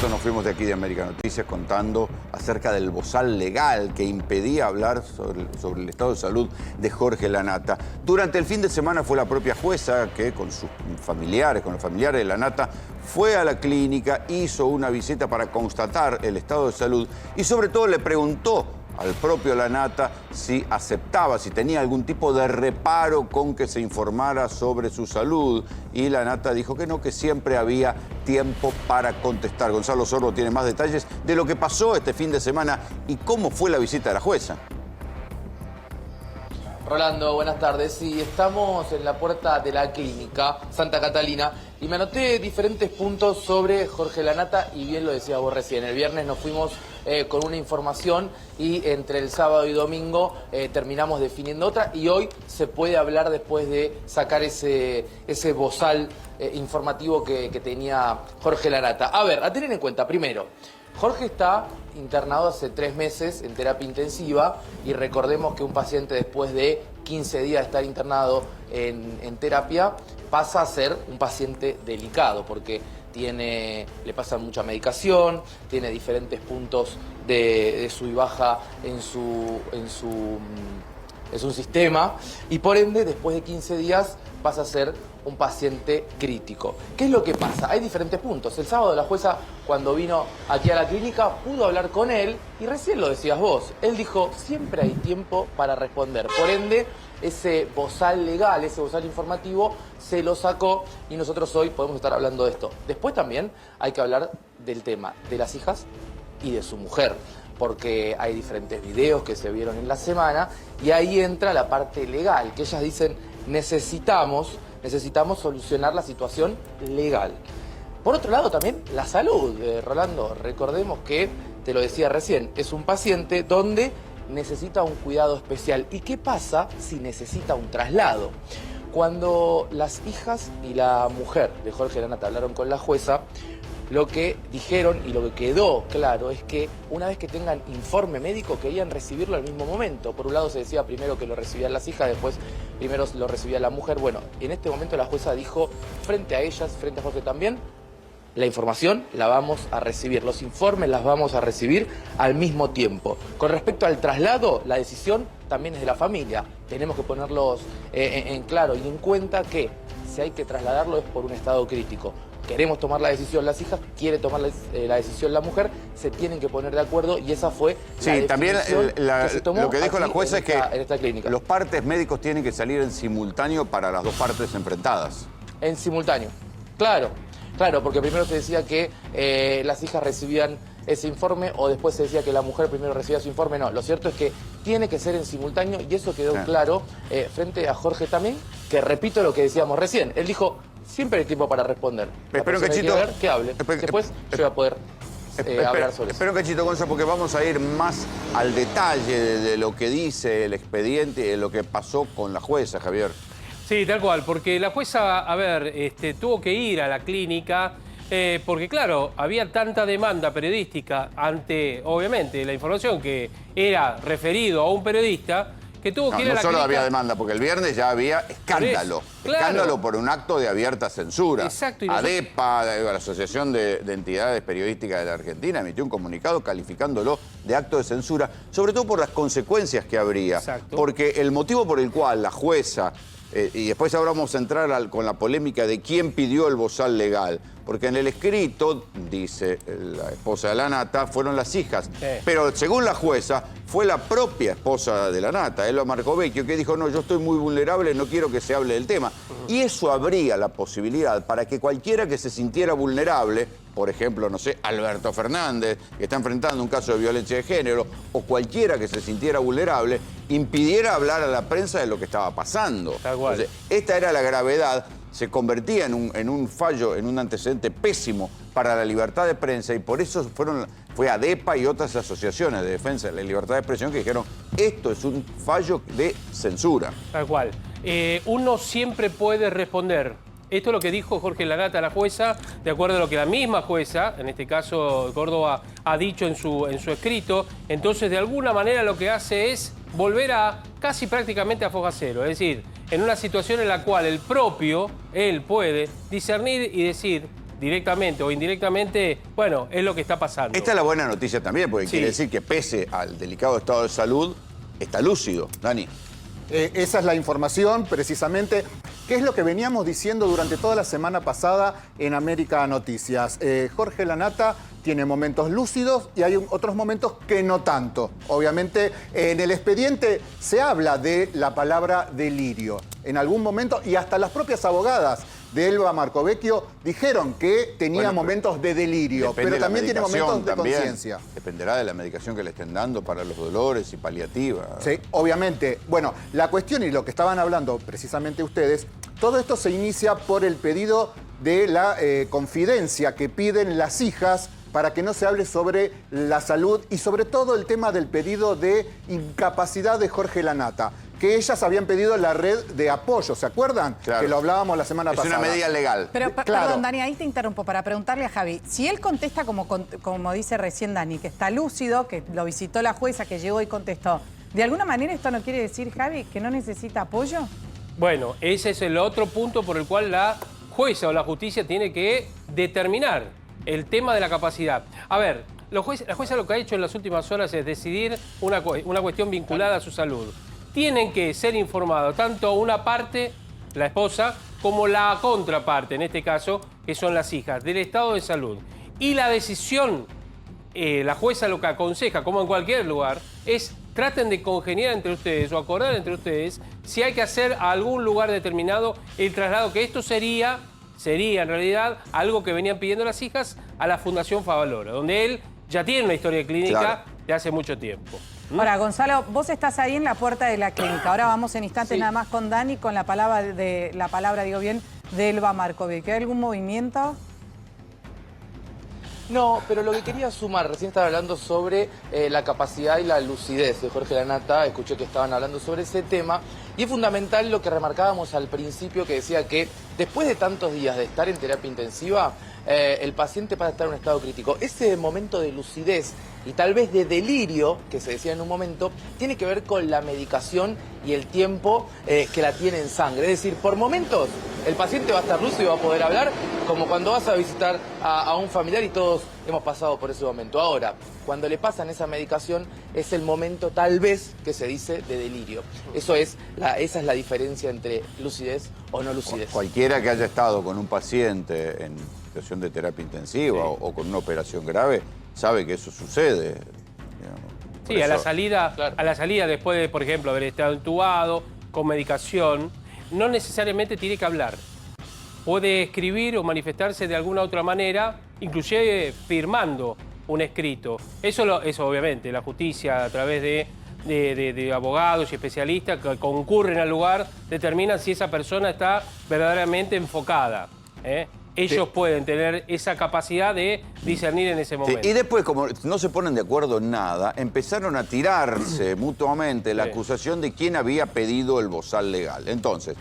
Nos fuimos de aquí de América Noticias contando acerca del bozal legal que impedía hablar sobre el estado de salud de Jorge Lanata. Durante el fin de semana fue la propia jueza que con sus familiares, con los familiares de Lanata, fue a la clínica, hizo una visita para constatar el estado de salud y sobre todo le preguntó al propio Lanata si aceptaba, si tenía algún tipo de reparo con que se informara sobre su salud. Y Lanata dijo que no, que siempre había tiempo para contestar. Gonzalo Sorbo tiene más detalles de lo que pasó este fin de semana y cómo fue la visita de la jueza. Rolando, buenas tardes. Sí, estamos en la puerta de la clínica Santa Catalina y me anoté diferentes puntos sobre Jorge Lanata y bien lo decía vos recién. El viernes nos fuimos con una información y entre el sábado y domingo terminamos definiendo otra y hoy se puede hablar después de sacar ese bozal informativo que tenía Jorge Lanata. A ver, a tener en cuenta, primero, Jorge está internado hace 3 meses en terapia intensiva y recordemos que un paciente después de 15 días de estar internado en terapia pasa a ser un paciente delicado porque le pasa mucha medicación, tiene diferentes puntos de sub y baja en su sistema y por ende después de 15 días pasa a ser un paciente crítico. ¿Qué es lo que pasa? Hay diferentes puntos. El sábado la jueza, cuando vino aquí a la clínica, pudo hablar con él y recién lo decías vos. Él dijo, siempre hay tiempo para responder. Por ende, ese bozal legal, ese bozal informativo, se lo sacó y nosotros hoy podemos estar hablando de esto. Después también hay que hablar del tema de las hijas y de su mujer, porque hay diferentes videos que se vieron en la semana y ahí entra la parte legal, que ellas dicen, necesitamos solucionar la situación legal. Por otro lado también la salud, Rolando, recordemos que, te lo decía recién, es un paciente donde necesita un cuidado especial. ¿Y qué pasa si necesita un traslado? Cuando las hijas y la mujer de Jorge Lanata hablaron con la jueza, lo que dijeron y lo que quedó claro es que una vez que tengan informe médico querían recibirlo al mismo momento. Por un lado se decía primero que lo recibían las hijas, después primero lo recibía la mujer. Bueno, en este momento la jueza dijo frente a ellas, frente a Jorge también, la información la vamos a recibir, los informes las vamos a recibir al mismo tiempo. Con respecto al traslado, la decisión también es de la familia. Tenemos que ponerlos en claro y en cuenta que si hay que trasladarlo es por un estado crítico. Queremos tomar la decisión las hijas, quiere tomar la decisión la mujer, se tienen que poner de acuerdo y esa fue sí, también que se tomó lo que dijo la jueza es que en esta clínica. Los partes médicos tienen que salir en simultáneo para las dos partes enfrentadas. En simultáneo, claro, porque primero se decía que las hijas recibían ese informe o después se decía que la mujer primero recibía su informe. No, lo cierto es que tiene que ser en simultáneo y eso quedó claro frente a Jorge también, que repito lo que decíamos recién. Él dijo, siempre hay tiempo para responder. Espero que Chito... que hable. Después yo voy a poder hablar sobre eso. Espero que Chito Gonza, porque vamos a ir más al detalle de lo que dice el expediente y de lo que pasó con la jueza, Javier. Sí, tal cual, porque la jueza, a ver, tuvo que ir a la clínica porque, claro, había tanta demanda periodística ante, obviamente, la información que era referido a un periodista que tuvo que ir a la clínica. No solo había demanda, porque el viernes ya había escándalo. Claro. Escándalo por un acto de abierta censura. Exacto. Y ADEPA, la Asociación de Entidades Periodísticas de la Argentina, emitió un comunicado calificándolo de acto de censura, sobre todo por las consecuencias que habría. Exacto. Porque el motivo por el cual la jueza, y después ahora vamos a entrar con la polémica de quién pidió el bozal legal, porque en el escrito, dice la esposa de Lanata, fueron las hijas. Pero según la jueza, fue la propia esposa de Lanata, Elba Marcovecchio, que dijo, no, yo estoy muy vulnerable, no quiero que se hable del tema. Y eso abría la posibilidad para que cualquiera que se sintiera vulnerable, por ejemplo, no sé, Alberto Fernández, que está enfrentando un caso de violencia de género, o cualquiera que se sintiera vulnerable, impidiera hablar a la prensa de lo que estaba pasando. Tal cual. Entonces, esta era la gravedad. Se convertía en un fallo, en un antecedente pésimo para la libertad de prensa y por eso fue ADEPA y otras asociaciones de defensa de la libertad de expresión que dijeron esto es un fallo de censura. Tal cual. Uno siempre puede responder. Esto es lo que dijo Jorge Lanata a la jueza, de acuerdo a lo que la misma jueza, en este caso Córdoba, ha dicho en su escrito. Entonces, de alguna manera lo que hace es volver a casi prácticamente a foja cero. Es decir, en una situación en la cual él puede discernir y decir, directamente o indirectamente, bueno, es lo que está pasando. Esta es la buena noticia también, porque Sí. quiere decir que pese al delicado estado de salud, está lúcido. Dani. Esa es la información, precisamente, que es lo que veníamos diciendo durante toda la semana pasada en América Noticias. Jorge Lanata tiene momentos lúcidos y hay otros momentos que no tanto. Obviamente, en el expediente se habla de la palabra delirio en algún momento, y hasta las propias abogadas de Elba Marcovecchio dijeron que tenía momentos de delirio, Depende pero de la también tiene medicación momentos de también. conciencia. Dependerá de la medicación que le estén dando para los dolores y paliativa. Sí, obviamente. Bueno, la cuestión y lo que estaban hablando precisamente ustedes, todo esto se inicia por el pedido de la confidencia que piden las hijas para que no se hable sobre la salud y sobre todo el tema del pedido de incapacidad de Jorge Lanata, que ellas habían pedido la red de apoyo, ¿se acuerdan? Claro. Que lo hablábamos la semana pasada. Es una medida legal. Pero, Claro. perdón, Dani, ahí te interrumpo para preguntarle a Javi. Si él contesta como dice recién Dani, que está lúcido, que lo visitó la jueza, que llegó y contestó, ¿de alguna manera esto no quiere decir, Javi, que no necesita apoyo? Bueno, ese es el otro punto por el cual la jueza o la justicia tiene que determinar el tema de la capacidad. A ver, la jueza lo que ha hecho en las últimas horas es decidir una cuestión vinculada a su salud. Tienen que ser informados tanto una parte, la esposa, como la contraparte, en este caso, que son las hijas, del estado de salud. Y la decisión, la jueza lo que aconseja, como en cualquier lugar, es traten de congeniar entre ustedes o acordar entre ustedes si hay que hacer a algún lugar determinado el traslado, que esto sería en realidad algo que venían pidiendo las hijas a la Fundación Favaloro, donde él ya tiene una historia clínica Claro. de hace mucho tiempo. Ahora, Gonzalo, vos estás ahí en la puerta de la clínica. Ahora vamos en instantes Sí. nada más con Dani, con la palabra, de Elba Marcovecchio. ¿Hay algún movimiento? No, pero lo que quería sumar, recién estaba hablando sobre la capacidad y la lucidez de Jorge Lanata, escuché que estaban hablando sobre ese tema, y es fundamental lo que remarcábamos al principio, que decía que después de tantos días de estar en terapia intensiva, el paciente pasa a estar en un estado crítico. Ese momento de lucidez y tal vez de delirio, que se decía en un momento, tiene que ver con la medicación y el tiempo que la tiene en sangre. Es decir, por momentos el paciente va a estar lúcido y va a poder hablar, como cuando vas a visitar a un familiar, y todos hemos pasado por ese momento. Ahora, cuando le pasan esa medicación, es el momento tal vez que se dice de delirio. Esa es la diferencia entre lucidez o no lucidez. Cualquiera que haya estado con un paciente en situación de terapia intensiva o con una operación grave sabe que eso sucede. Digamos. Por Sí, a la eso- salida, Claro. a la salida después de, por ejemplo, haber estado intubado, con medicación, no necesariamente tiene que hablar. Puede escribir o manifestarse de alguna otra manera, inclusive firmando un escrito. Eso obviamente, la justicia a través de abogados y especialistas que concurren al lugar, determinan si esa persona está verdaderamente enfocada. Ellos pueden tener esa capacidad de discernir en ese Sí, momento. y después, como no se ponen de acuerdo en nada, empezaron a tirarse mutuamente la Sí. acusación de quién había pedido el bozal legal. Entonces,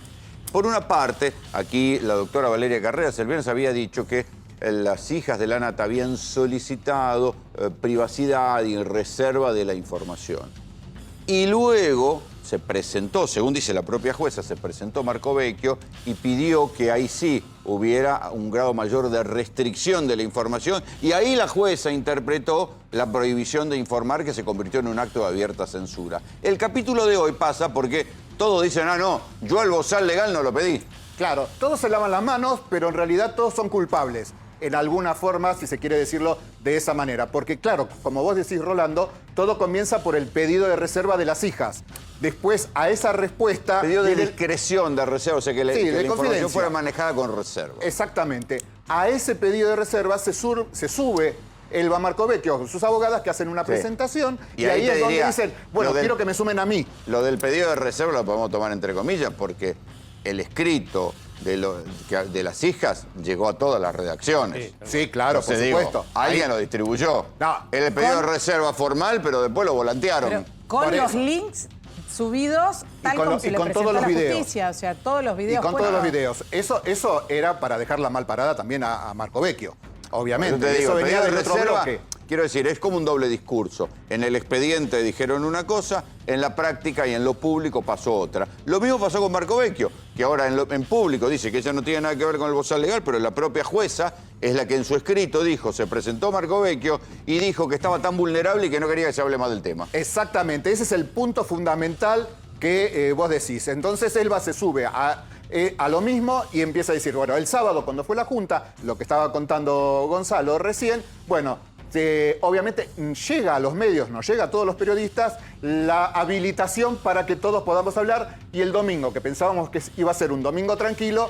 por una parte, aquí la doctora Valeria Carreras el viernes había dicho que las hijas de Lanata habían solicitado privacidad y reserva de la información. Y luego se presentó, según dice la propia jueza, se presentó Marcovecchio y pidió que ahí sí hubiera un grado mayor de restricción de la información, y ahí la jueza interpretó la prohibición de informar, que se convirtió en un acto de abierta censura. El capítulo de hoy pasa porque todos dicen, no, yo el bozal legal no lo pedí. Claro, todos se lavan las manos, pero en realidad todos son culpables. En alguna forma, si se quiere decirlo de esa manera. Porque claro, como vos decís, Rolando, todo comienza por el pedido de reserva de las hijas. Después, a esa respuesta... Pedido de viene el- discreción, de reserva, o sea, que, Sí, que de la información confidencia. fuera manejada con reserva. Exactamente. A ese pedido de reserva se sube Elba Marcovecchio con sus abogadas, que hacen una Sí. presentación, Y y ahí ahí te es donde diría, dicen, bueno, lo del- quiero que me sumen a mí. Lo del pedido de reserva lo podemos tomar entre comillas, porque el escrito de las hijas llegó a todas las redacciones. Sí, claro, por Entonces, digo, supuesto. alguien Ahí- lo distribuyó. No, El pedido con- de reserva formal, pero después lo volantearon. Pero con Por los eso. links subidos, tal con como lo- se y le con presentó todos los a la videos. justicia. O sea, todos los Y videos. con todos los puestos. videos. Eso era para dejarla mal parada también a Marcovecchio, obviamente. Yo te Y digo, eso el venía pedido de del otro reserva bloque. Quiero decir, es como un doble discurso. En el expediente dijeron una cosa, en la práctica y en lo público pasó otra. Lo mismo pasó con Marco Vecchio, que ahora en público dice que ella no tiene nada que ver con el bozal legal, pero la propia jueza es la que en su escrito dijo, se presentó Marco Vecchio y dijo que estaba tan vulnerable y que no quería que se hable más del tema. Exactamente, ese es el punto fundamental que vos decís. Entonces Elba se sube a lo mismo y empieza a decir, bueno, el sábado cuando fue la Junta, lo que estaba contando Gonzalo recién, bueno, obviamente llega a los medios, nos llega a todos los periodistas la habilitación para que todos podamos hablar y el domingo, que pensábamos que iba a ser un domingo tranquilo,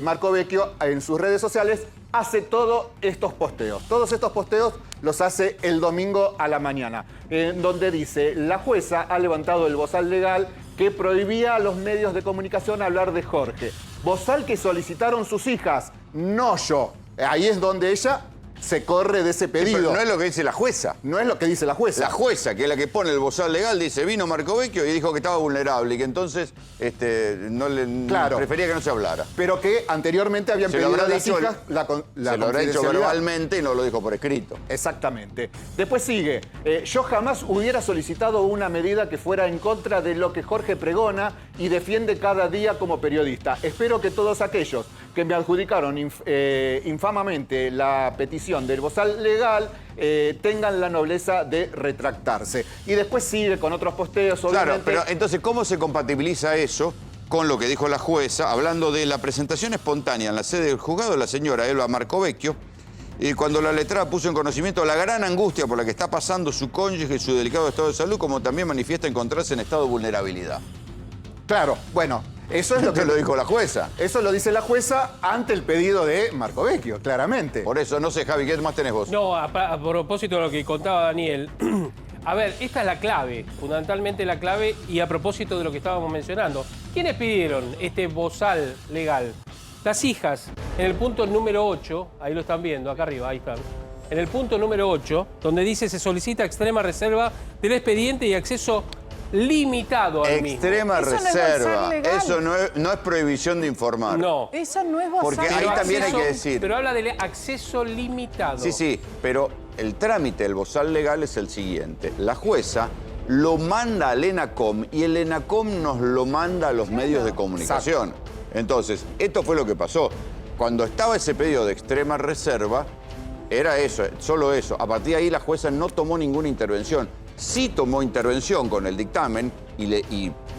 Marco Vecchio en sus redes sociales hace todos estos posteos. Todos estos posteos los hace el domingo a la mañana, en donde dice, la jueza ha levantado el bozal legal que prohibía a los medios de comunicación hablar de Jorge. Bozal que solicitaron sus hijas, no yo. Ahí es donde ella se corre de ese pedido. Pero no es lo que dice la jueza. No es lo que dice la jueza. La jueza, que es la que pone el bozal legal, dice, vino Marco Vecchio y dijo que estaba vulnerable y que entonces prefería que no se hablara. Pero que anteriormente habían pedido a las hijas la se lo habrá dicho verbalmente y no lo dijo por escrito. Exactamente. Después sigue, yo jamás hubiera solicitado una medida que fuera en contra de lo que Jorge pregona y defiende cada día como periodista. Espero que todos aquellos que me adjudicaron infamamente la petición del bozal legal tengan la nobleza de retractarse. Y después sigue con otros posteos, obviamente. Claro, pero entonces, ¿cómo se compatibiliza eso con lo que dijo la jueza, hablando de la presentación espontánea en la sede del juzgado de la señora Elba Marco Vecchio, y cuando la letrada puso en conocimiento la gran angustia por la que está pasando su cónyuge y su delicado estado de salud, como también manifiesta encontrarse en estado de vulnerabilidad? Claro, bueno, eso es lo que lo dijo la jueza. Eso lo dice la jueza ante el pedido de Marco Vecchio, claramente. Por eso, no sé, Javi, ¿qué más tenés vos? No, a propósito de lo que contaba Daniel, a ver, esta es la clave, fundamentalmente la clave, y a propósito de lo que estábamos mencionando. ¿Quiénes pidieron este bozal legal? Las hijas, en el punto número 8, ahí lo están viendo, acá arriba, ahí están. En el punto número 8, donde dice se solicita extrema reserva del expediente y acceso limitado al mismo. Extrema Eso no es reserva. bozal legal. Eso no es prohibición de informar. No. Eso no es bozal Porque ahí legal. también hay que decir. Pero habla de acceso limitado. Sí, pero el trámite del bozal legal es el siguiente. La jueza lo manda al ENACOM y el ENACOM nos lo manda a los medios de comunicación. Entonces, esto fue lo que pasó. Cuando estaba ese pedido de extrema reserva, era eso, solo eso. A partir de ahí la jueza no tomó ninguna intervención. Sí tomó intervención con el dictamen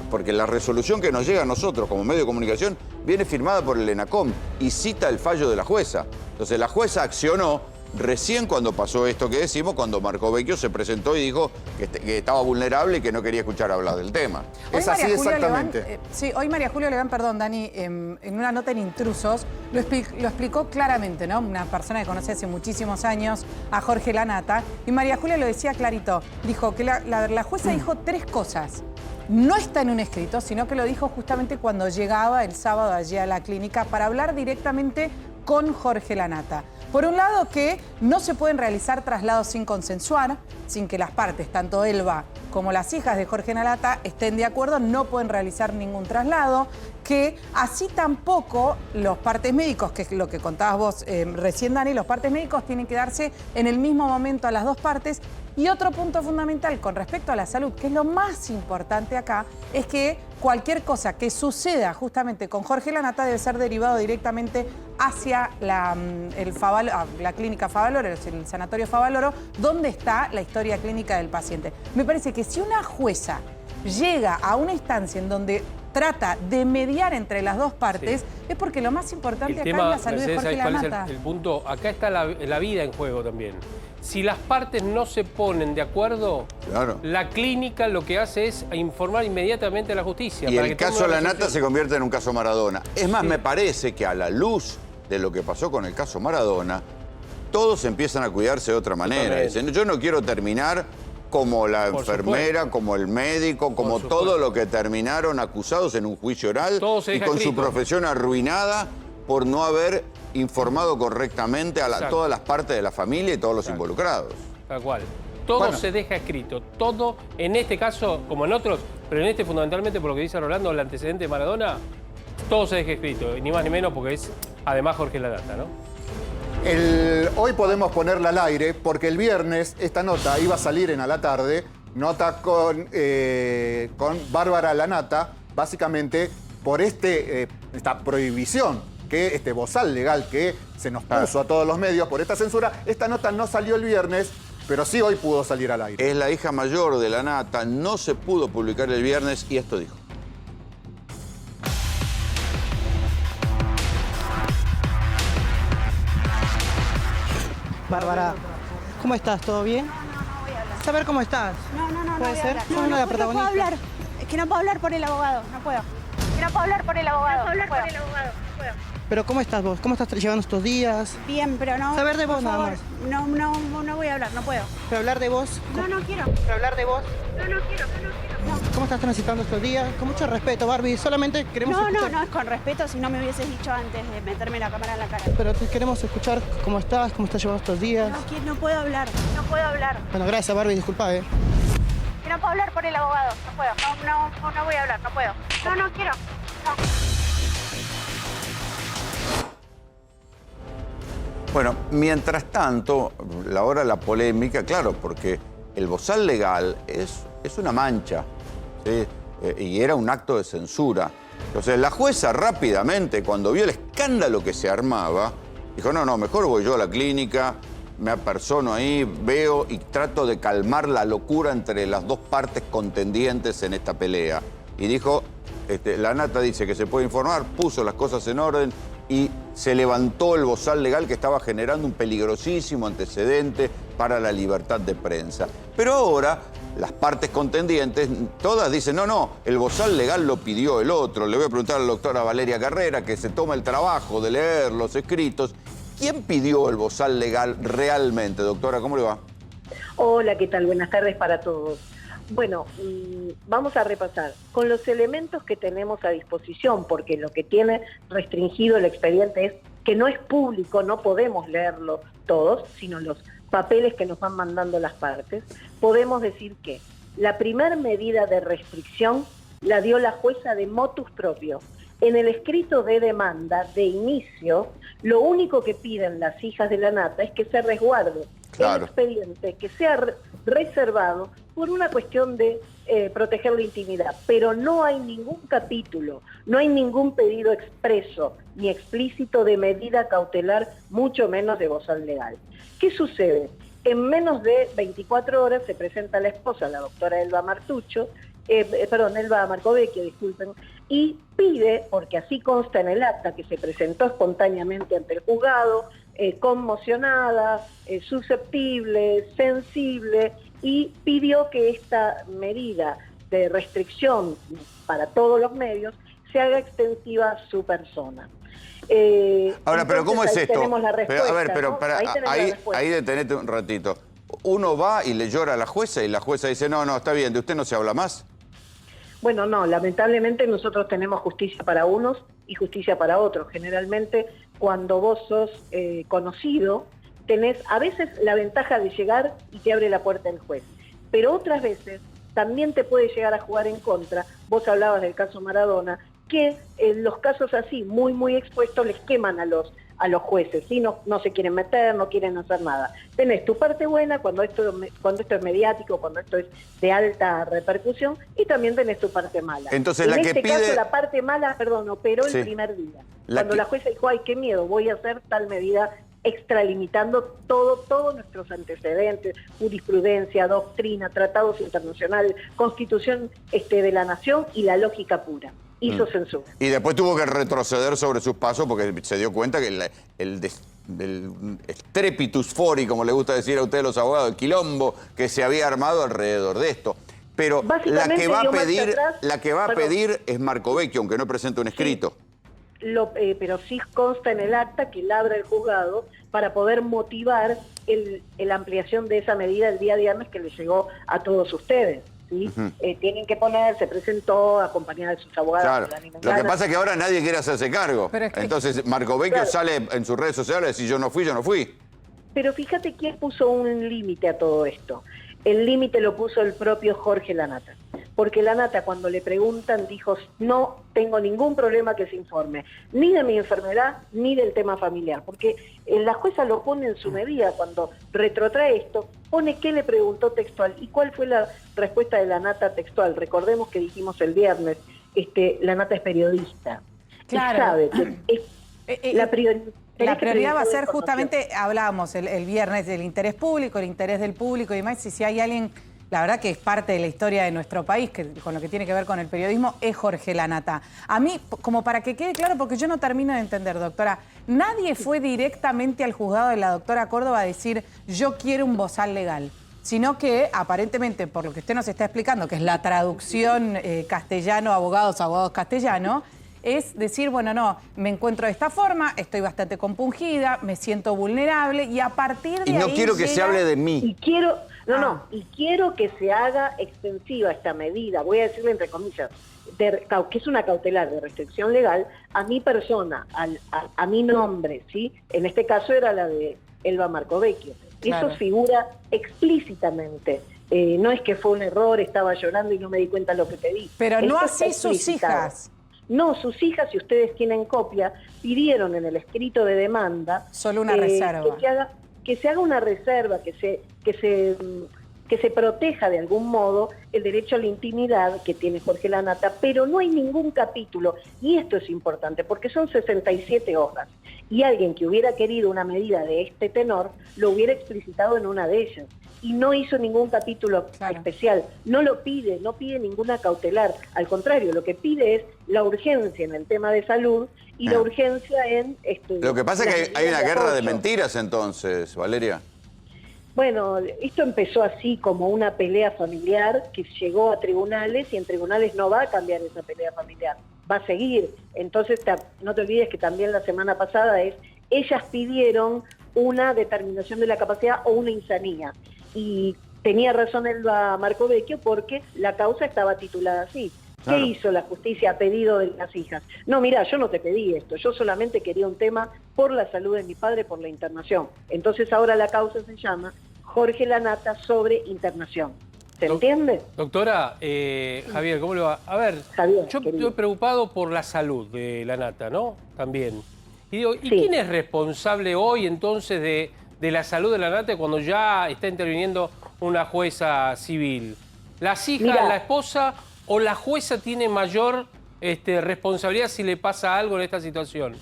porque la resolución que nos llega a nosotros como medio de comunicación viene firmada por el ENACOM y cita el fallo de la jueza. Entonces la jueza accionó recién cuando pasó esto que decimos, cuando Marco Vecchio se presentó y dijo que estaba vulnerable y que no quería escuchar hablar del tema. Es así exactamente. Hoy María Julia Leván, perdón, Dani, en una nota en Intrusos, lo explicó claramente, ¿no? Una persona que conoce hace muchísimos años a Jorge Lanata, y María Julia lo decía clarito, dijo que la jueza dijo tres cosas. No está en un escrito, sino que lo dijo justamente cuando llegaba el sábado allí a la clínica para hablar directamente con Jorge Lanata. Por un lado, que no se pueden realizar traslados sin consensuar, sin que las partes, tanto Elba como las hijas de Jorge Lanata, estén de acuerdo, no pueden realizar ningún traslado, que así tampoco los partes médicos, que es lo que contabas vos recién, Dani, los partes médicos tienen que darse en el mismo momento a las dos partes. Y otro punto fundamental con respecto a la salud, que es lo más importante acá, es que cualquier cosa que suceda justamente con Jorge Lanata debe ser derivado directamente hacia la clínica Favaloro, el sanatorio Favaloro, donde está la historia clínica del paciente. Me parece que si una jueza llega a una instancia en donde trata de mediar entre las dos partes, es porque lo más importante acá es la salud de Jorge Lanata. El punto, acá está la vida en juego también. Si las partes no se ponen de acuerdo, claro, la clínica lo que hace es informar inmediatamente a la justicia. Y el caso Lanata se convierte en un caso Maradona. Es más, me parece que a la luz de lo que pasó con el caso Maradona, todos empiezan a cuidarse de otra manera. Dicen, yo no quiero terminar como la enfermera, como el médico, como todo lo que terminaron acusados en un juicio oral y con su profesión arruinada por no haber informado correctamente a todas las partes de la familia y todos los involucrados. Tal cual. Todo se deja escrito. Todo, en este caso, como en otros, pero en este fundamentalmente por lo que dice Rolando, el antecedente de Maradona, todo se deja escrito. Y ni más ni menos porque es además Jorge Lanata, ¿no? Hoy podemos ponerla al aire porque el viernes esta nota iba a salir en A la Tarde, nota con Bárbara Lanata, básicamente por esta prohibición, este bozal legal que se nos puso a todos los medios por esta censura. Esta nota no salió el viernes, pero sí hoy pudo salir al aire. Es la hija mayor de Lanata, no se pudo publicar el viernes y esto dijo. Bárbara, ¿cómo estás? ¿Todo bien? No voy a hablar. Saber cómo estás. No ¿Puede voy a ser? hablar. Sos una de las No puedo protagonistas. hablar. Es que no puedo hablar por el abogado, no puedo. Que no puedo hablar por el abogado. No puedo hablar por el abogado, no puedo. Pero ¿cómo estás vos? ¿Cómo estás llevando estos días? Bien, pero no. Saber de vos por nada favor, más. No voy a hablar, no puedo. ¿Pero hablar de vos? No quiero. ¿Pero hablar de vos? No quiero. ¿Cómo estás transitando estos días? Con mucho respeto, Barbie. Solamente queremos escuchar... No, es con respeto si no me hubieses dicho antes de meterme la cámara en la cara. Pero te queremos escuchar cómo estás llevando estos días. No puedo hablar, no puedo hablar. Bueno, gracias, Barbie. Disculpa, Que no puedo hablar por el abogado, no puedo. No voy a hablar, no puedo. No quiero. No. Bueno, mientras tanto, la polémica, claro, porque el bozal legal es una mancha, ¿sí? Y era un acto de censura. Entonces la jueza rápidamente, cuando vio el escándalo que se armaba, dijo, no, mejor voy yo a la clínica, me apersono ahí, veo y trato de calmar la locura entre las dos partes contendientes en esta pelea. Y dijo, Lanata dice que se puede informar, puso las cosas en orden y se levantó el bozal legal que estaba generando un peligrosísimo antecedente para la libertad de prensa. Pero ahora las partes contendientes, todas dicen, no, el bozal legal lo pidió el otro. Le voy a preguntar a la doctora Valeria Carrera, que se toma el trabajo de leer los escritos. ¿Quién pidió el bozal legal realmente, doctora? ¿Cómo le va? Hola, ¿qué tal? Buenas tardes para todos. Bueno, vamos a repasar. Con los elementos que tenemos a disposición, porque lo que tiene restringido el expediente es que no es público, no podemos leerlo todos, sino los papeles que nos van mandando las partes, podemos decir que la primera medida de restricción la dio la jueza de motus propio. En el escrito de demanda de inicio, lo único que piden las hijas de Lanata es que se resguarde el expediente, que sea reservado por una cuestión de proteger la intimidad. Pero no hay ningún capítulo, no hay ningún pedido expreso ni explícito de medida cautelar, mucho menos de bozal legal. ¿Qué sucede? En menos de 24 horas se presenta la esposa, la doctora Elba Marcovecchio, disculpen, y pide, porque así consta en el acta, que se presentó espontáneamente ante el juzgado, conmocionada, susceptible, sensible, y pidió que esta medida de restricción para todos los medios se haga extensiva a su persona. Ahora, pero ¿cómo es esto? Tenemos la respuesta, ahí detenete un ratito. Uno va y le llora a la jueza y la jueza dice, no, está bien, de usted no se habla más. Bueno, no, lamentablemente nosotros tenemos justicia para unos y justicia para otros. Generalmente, cuando vos sos conocido, tenés a veces la ventaja de llegar y te abre la puerta el juez. Pero otras veces también te puede llegar a jugar en contra. Vos hablabas del caso Maradona, que en los casos así, muy expuestos, les queman a los jueces, ¿sí? No se quieren meter, no quieren hacer nada. Tenés tu parte buena cuando esto es mediático, cuando esto es de alta repercusión, y también tenés tu parte mala. Entonces, en la que este pide... caso, la parte mala, operó el primer día. Cuando la jueza dijo, ay, qué miedo, voy a hacer tal medida extralimitando todos nuestros antecedentes, jurisprudencia, doctrina, tratados internacionales, constitución de la nación y la lógica pura. Hizo censura. Y después tuvo que retroceder sobre sus pasos porque se dio cuenta que el strepitus fori, como le gusta decir a ustedes los abogados, el quilombo que se había armado alrededor de esto. Pero la que va a pedir es Marcovecchio, aunque no presente un escrito. Pero sí consta en el acta que labra el juzgado para poder motivar la ampliación de esa medida el día viernes que le llegó a todos ustedes. ¿Sí? Tienen que se presentó acompañada de sus abogados. Claro. Lo que pasa es que ahora nadie quiere hacerse cargo. Entonces Marcovecchio sale en sus redes sociales y dice, yo no fui. Pero fíjate quién puso un límite a todo esto. El límite lo puso el propio Jorge Lanata. porque Lanata cuando le preguntan dijo, no tengo ningún problema que se informe, ni de mi enfermedad, ni del tema familiar, porque la jueza lo pone en su medida, cuando retrotrae esto, pone qué le preguntó textual y cuál fue la respuesta de Lanata textual. Recordemos que dijimos el viernes, Lanata es periodista, Claro. y sabe que la prioridad va a ser justamente, hablábamos el viernes del interés público, el interés del público y demás, y si hay alguien, la verdad que es parte de la historia de nuestro país, que con lo que tiene que ver con el periodismo, es Jorge Lanata. A mí, como para que quede claro, porque yo no termino de entender, doctora, nadie fue directamente al juzgado de la doctora Córdoba a decir, yo quiero un bozal legal, sino que aparentemente, por lo que usted nos está explicando, que es la traducción castellano, abogados, abogados castellano, es decir, bueno, no, me encuentro de esta forma, estoy bastante compungida, me siento vulnerable y a partir de ahí Y no quiero que se hable de mí. Y quiero, y quiero que se haga extensiva esta medida, voy a decirlo entre comillas, que es una cautelar de restricción legal, a mi persona, a mi nombre, ¿sí? En este caso era la de Elba Marcovecchio. Claro. Eso figura explícitamente. No es que fue un error, estaba llorando y no me di cuenta de lo que pedí. Pero no Esto así está sus explicitado. hijas. No, sus hijas, si ustedes tienen copia, pidieron en el escrito de demanda... Solo una reserva. Que se haga una reserva, que se proteja de algún modo el derecho a la intimidad que tiene Jorge Lanata, pero no hay ningún capítulo, y esto es importante, porque son 67 hojas, y alguien que hubiera querido una medida de este tenor, lo hubiera explicitado en una de ellas. Y no hizo ningún capítulo especial, no lo pide, no pide ninguna cautelar, al contrario, lo que pide es la urgencia en el tema de salud y la urgencia en... Lo que pasa es que hay una guerra de mentiras entonces, Valeria. Bueno, esto empezó así como una pelea familiar que llegó a tribunales y en tribunales no va a cambiar esa pelea familiar, va a seguir. Entonces no te olvides que también la semana pasada ellas pidieron una determinación de la capacidad o una insanía. Y tenía razón Elba Marcovecchio porque la causa estaba titulada así. Claro. ¿Qué hizo la justicia a pedido de las hijas? No, mira, yo no te pedí esto, yo solamente quería un tema por la salud de mi padre, por la internación. Entonces ahora la causa se llama Jorge Lanata sobre internación. ¿Se entiende? Doctora, Javier, ¿cómo le va? A ver, Javier, yo querido. estoy preocupado por la salud de Lanata, ¿no? También. Y digo, ¿y Sí. quién es responsable hoy entonces de la salud de Lanata cuando ya está interviniendo una jueza civil? ¿Las hijas, Mira. la esposa o la jueza tiene mayor responsabilidad si le pasa algo en esta situación?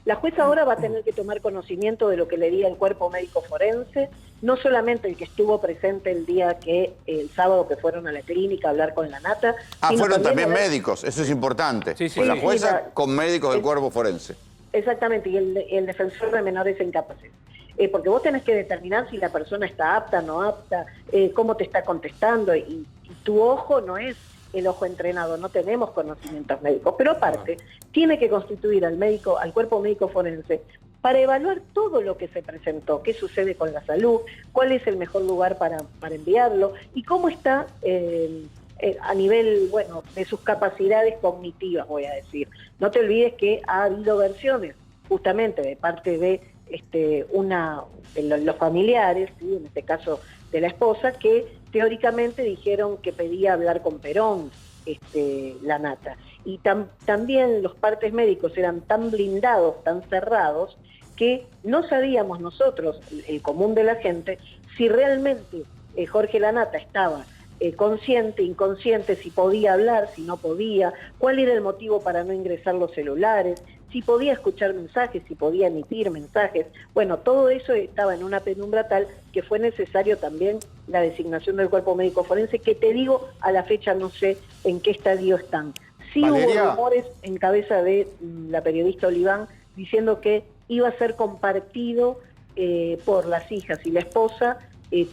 La jueza ahora va a tener que tomar conocimiento de lo que le diga el cuerpo médico forense, no solamente el que estuvo presente el sábado que fueron a la clínica a hablar con Lanata. sino Fueron también a ver- médicos, eso es importante. Sí, sí. Con la Sí, jueza, mira, con médicos del cuerpo forense. Exactamente, y el defensor de menores e incapaces. Porque vos tenés que determinar si la persona está apta, no apta, cómo te está contestando, y tu ojo no es el ojo entrenado, no tenemos conocimientos médicos. Pero aparte, tiene que constituir al cuerpo médico forense para evaluar todo lo que se presentó, qué sucede con la salud, cuál es el mejor lugar para enviarlo y cómo está a nivel, bueno, de sus capacidades cognitivas, voy a decir. No te olvides que ha habido versiones, justamente de parte de los familiares, ¿sí? En este caso de la esposa, que teóricamente dijeron que pedía hablar con Perón, Lanata. Y también los partes médicos eran tan blindados, tan cerrados, que no sabíamos nosotros, el común de la gente, si realmente Jorge Lanata estaba consciente, inconsciente, si podía hablar, si no podía, cuál era el motivo para no ingresar los celulares, si podía escuchar mensajes, si podía emitir mensajes. Bueno, todo eso estaba en una penumbra tal que fue necesario también la designación del cuerpo médico forense, que te digo, a la fecha no sé en qué estadio están. Sí, Valeria. hubo rumores en cabeza de la periodista Oliván diciendo que iba a ser compartido por las hijas y la esposa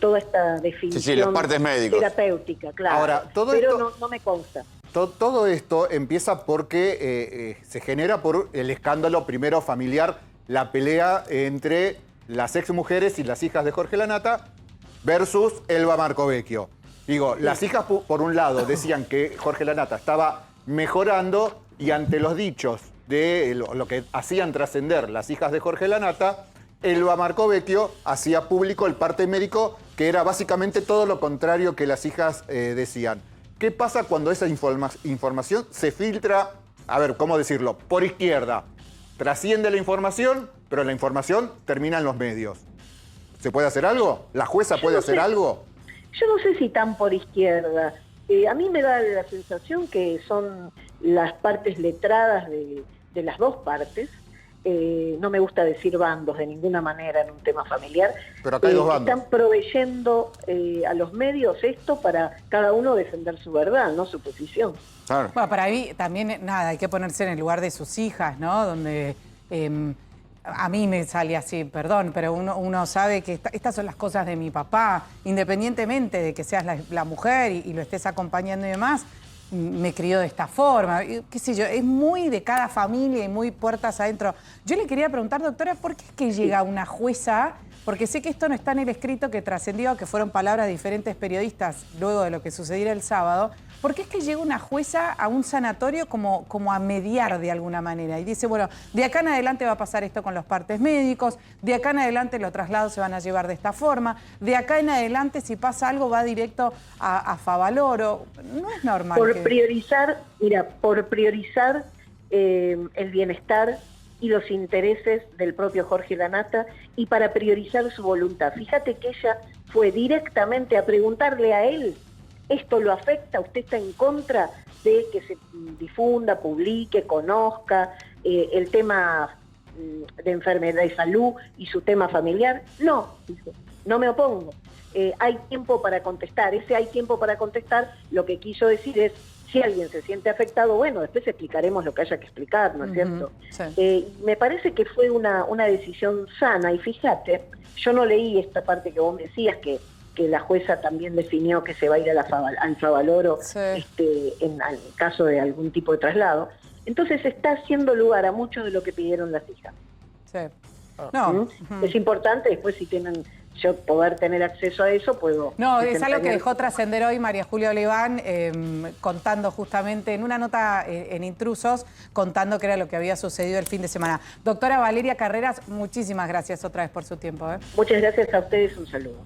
toda esta definición Sí, los partes médicos. terapéutica, claro. Ahora, todo pero esto- no me consta. Todo esto empieza porque se genera por el escándalo primero familiar, la pelea entre las exmujeres y las hijas de Jorge Lanata versus Elba Marcovecchio. Digo, las hijas por un lado decían que Jorge Lanata estaba mejorando y ante los dichos de lo que hacían trascender las hijas de Jorge Lanata, Elba Marcovecchio hacía público el parte médico que era básicamente todo lo contrario que las hijas decían. ¿Qué pasa cuando esa información se filtra, a ver, ¿cómo decirlo? Por izquierda. Trasciende la información, pero la información termina en los medios. ¿Se puede hacer algo? ¿La jueza puede hacer algo? Yo no sé si tan por izquierda. A mí me da la sensación que son las partes letradas de las dos partes. No me gusta decir bandos de ninguna manera en un tema familiar. Pero acá hay dos bandos. Están proveyendo a los medios esto para cada uno defender su verdad, no su posición. Claro. Bueno, para mí también, nada, hay que ponerse en el lugar de sus hijas, ¿no? Donde a mí me sale así, perdón, pero uno sabe que estas son las cosas de mi papá, independientemente de que seas la mujer y lo estés acompañando y demás, me crió de esta forma, qué sé yo, es muy de cada familia y muy puertas adentro. Yo le quería preguntar, doctora, ¿por qué es que llega una jueza? Porque sé que esto no está en el escrito que trascendió, que fueron palabras de diferentes periodistas luego de lo que sucediera el sábado. ¿Por qué es que llega una jueza a un sanatorio como a mediar de alguna manera? Y dice, bueno, de acá en adelante va a pasar esto con los partes médicos, de acá en adelante los traslados se van a llevar de esta forma, de acá en adelante si pasa algo va directo a Favaloro. No es normal. Por priorizar el bienestar y los intereses del propio Jorge Lanata y para priorizar su voluntad. Fíjate que ella fue directamente a preguntarle a él, ¿esto lo afecta? ¿Usted está en contra de que se difunda, publique, conozca el tema de enfermedad y salud y su tema familiar? No, dijo, no me opongo. Hay tiempo para contestar. Ese hay tiempo para contestar, lo que quiso decir es, si alguien se siente afectado, bueno, después explicaremos lo que haya que explicar, ¿no es cierto? Sí. Me parece que fue una decisión sana, y fíjate, yo no leí esta parte que vos decías, que la jueza también definió que se va a ir al Favaloro en caso de algún tipo de traslado. Entonces está haciendo lugar a mucho de lo que pidieron las hijas. Sí. No. Es importante, después si tienen... Yo poder tener acceso a eso, puedo... No, es algo que dejó trascender hoy María Julia Oliván, contando justamente en una nota en Intrusos, contando qué era lo que había sucedido el fin de semana. Doctora Valeria Carreras, muchísimas gracias otra vez por su tiempo. Muchas gracias a ustedes, un saludo.